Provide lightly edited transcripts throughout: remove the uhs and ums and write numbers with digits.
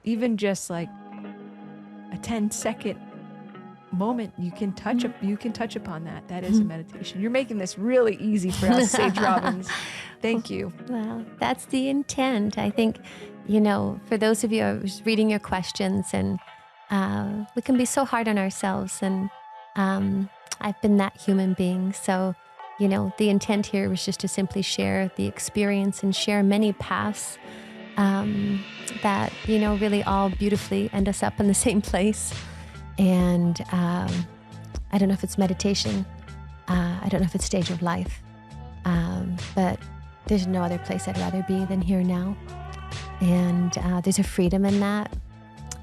Even just like a 10-second moment, you can touch upon that. That is a meditation. You're making this really easy for us, Sage Robbins. Thank you. Well, that's the intent. I think, for those of you, I was reading your questions, and we can be so hard on ourselves, and I've been that human being. So, the intent here was just to simply share the experience and share many paths that, really all beautifully end us up in the same place. And I don't know if it's meditation. I don't know if it's stage of life. But there's no other place I'd rather be than here now. And there's a freedom in that.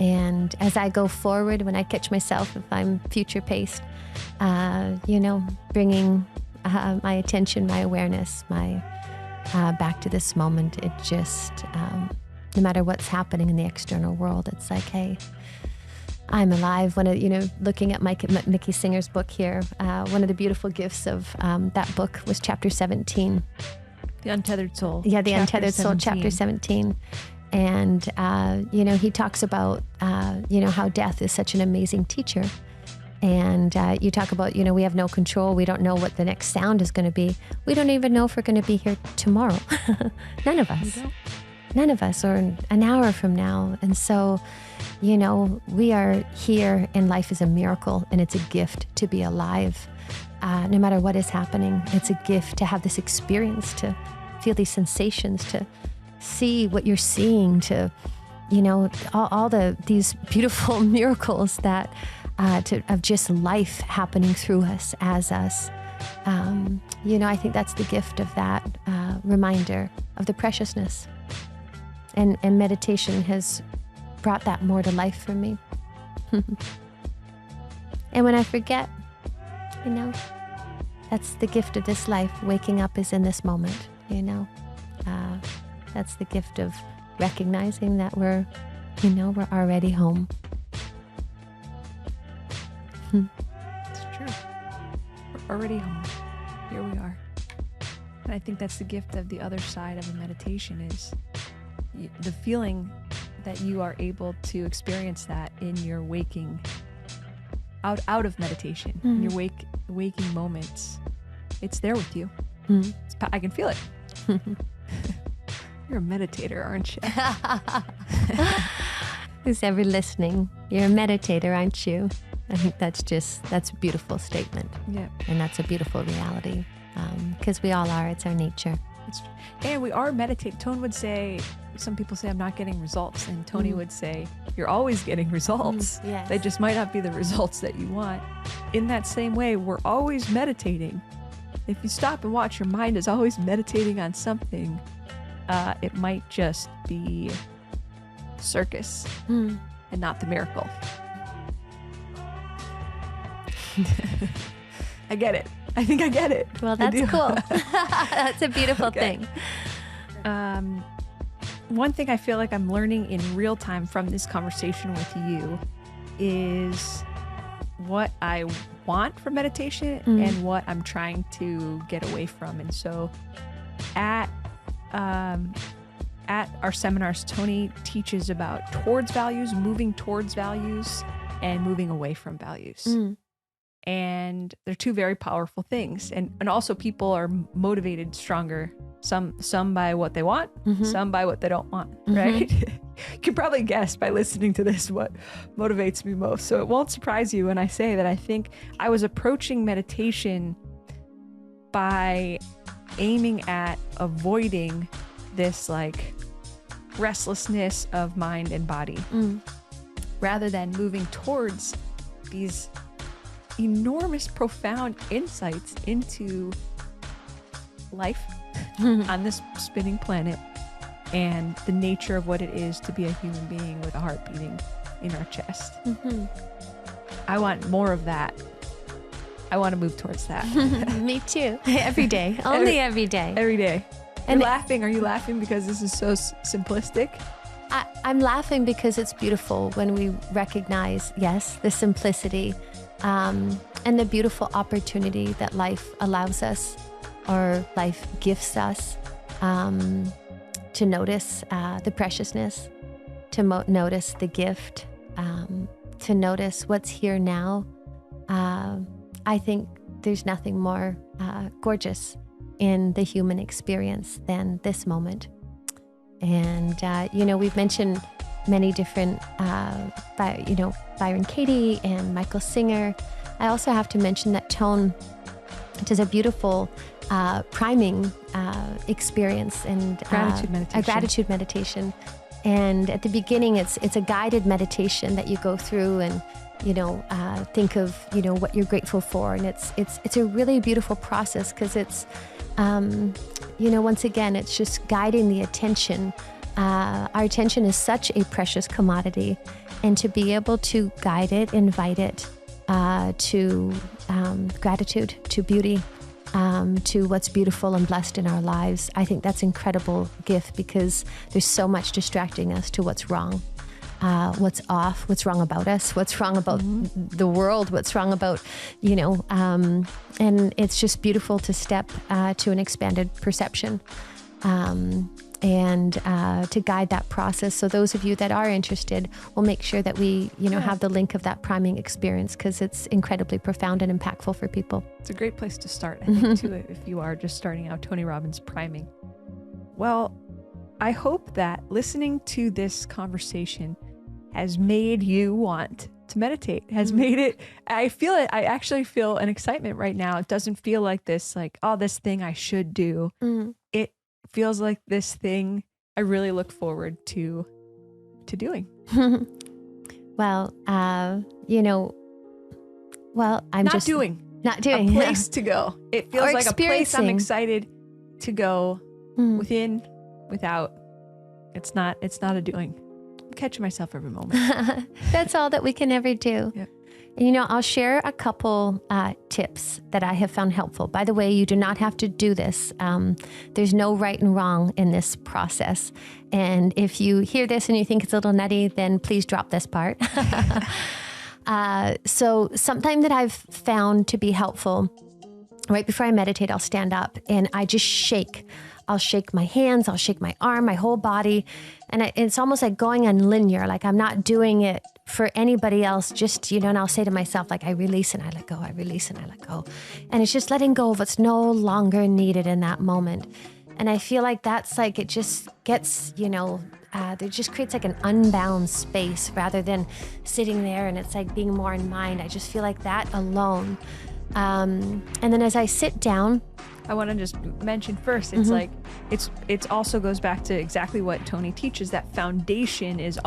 And as I go forward, when I catch myself, if I'm future paced, bringing my attention, my awareness, my back to this moment, it just, no matter what's happening in the external world, it's like, hey, I'm alive. Looking at Mickey Singer's book here, one of the beautiful gifts of that book was chapter 17. The Untethered Soul. Yeah, the Untethered Soul, chapter 17. And, he talks about, how death is such an amazing teacher. And you talk about, we have no control. We don't know what the next sound is going to be. We don't even know if we're going to be here tomorrow. None of us. None of us, or an hour from now. And so, we are here, and life is a miracle, and it's a gift to be alive. No matter what is happening, it's a gift to have this experience, to feel these sensations, to see what you're seeing, to, all these beautiful miracles that of just life happening through us, as us. I think that's the gift of that reminder of the preciousness. And meditation has brought that more to life for me. And when I forget, that's the gift of this life. Waking up is in this moment, that's the gift of recognizing that we're already home. It's true. We're already home. Here we are. And I think that's the gift of the other side of a meditation, is the feeling that you are able to experience that in your waking, out of meditation, in your waking moments. It's there with you. I can feel it. You're a meditator, aren't you? Who's ever listening, you're a meditator, aren't you? I think that's a beautiful statement. Yeah. And that's a beautiful reality, because we all are. It's our nature. And we are meditating. Tone would say, some people say, I'm not getting results. And Tony would say, you're always getting results. Yes. They just might not be the results that you want. In that same way, we're always meditating. If you stop and watch, your mind is always meditating on something. It might just be the circus and not the miracle. I get it. I think I get it. Well, that's cool. That's a beautiful thing. One thing I feel like I'm learning in real time from this conversation with you is what I want from meditation and what I'm trying to get away from. And so at our seminars, Tony teaches about towards values, moving towards values, and moving away from values. And they're two very powerful things. And also people are motivated stronger. Some by what they want, some by what they don't want, right? You can probably guess by listening to this what motivates me most. So it won't surprise you when I say that I think I was approaching meditation by aiming at avoiding this like restlessness of mind and body, rather than moving towards these enormous, profound insights into life on this spinning planet and the nature of what it is to be a human being with a heart beating in our chest. I want more of that. I want to move towards that. Me too. Every day. Only every day. Every day. And laughing. Are you laughing because this is so simplistic? I'm laughing because it's beautiful when we recognize, yes, the simplicity and the beautiful opportunity that life allows us, or life gifts us, to notice the preciousness to notice the gift, to notice what's here now. I think there's nothing more gorgeous in the human experience than this moment. And, we've mentioned many different, Byron Katie and Michael Singer. I also have to mention that Tone does a beautiful priming experience and a gratitude meditation. And at the beginning, it's a guided meditation that you go through and, think of, what you're grateful for. And it's a really beautiful process because it's, once again, it's just guiding the attention. Our attention is such a precious commodity, and to be able to guide it, invite it to gratitude, to beauty, to what's beautiful and blessed in our lives. I think that's an incredible gift because there's so much distracting us to what's wrong, what's off, what's wrong about us, what's wrong about the world, what's wrong about, and it's just beautiful to step to an expanded perception. And to guide that process. So those of you that are interested, we'll make sure that we, have the link of that priming experience because it's incredibly profound and impactful for people. It's a great place to start, I think, too, if you are just starting out Tony Robbins priming. Well, I hope that listening to this conversation has made you want to meditate, has made it, I actually feel an excitement right now. It doesn't feel like this, this thing I should do. It feels like this thing I really look forward to doing. Well, I'm not doing a place to go. It feels like a place I'm excited to go within, without. It's not a doing. I'm catching myself every moment. That's all that we can ever do. Yep. I'll share a couple tips that I have found helpful. By the way, you do not have to do this. There's no right and wrong in this process. And if you hear this and you think it's a little nutty, then please drop this part. So something that I've found to be helpful, right before I meditate, I'll stand up and I just shake. I'll shake my hands, I'll shake my arm, my whole body. And it's almost like going on linear, like I'm not doing it for anybody else, just, and I'll say to myself, I release and I let go, I release and I let go. And it's just letting go of what's no longer needed in that moment. And I feel like that's it just gets, it just creates an unbound space rather than sitting there and it's being more in mind. I just feel like that alone. And then as I sit down, I want to just mention first, it's it also goes back to exactly what Tony teaches, that foundation is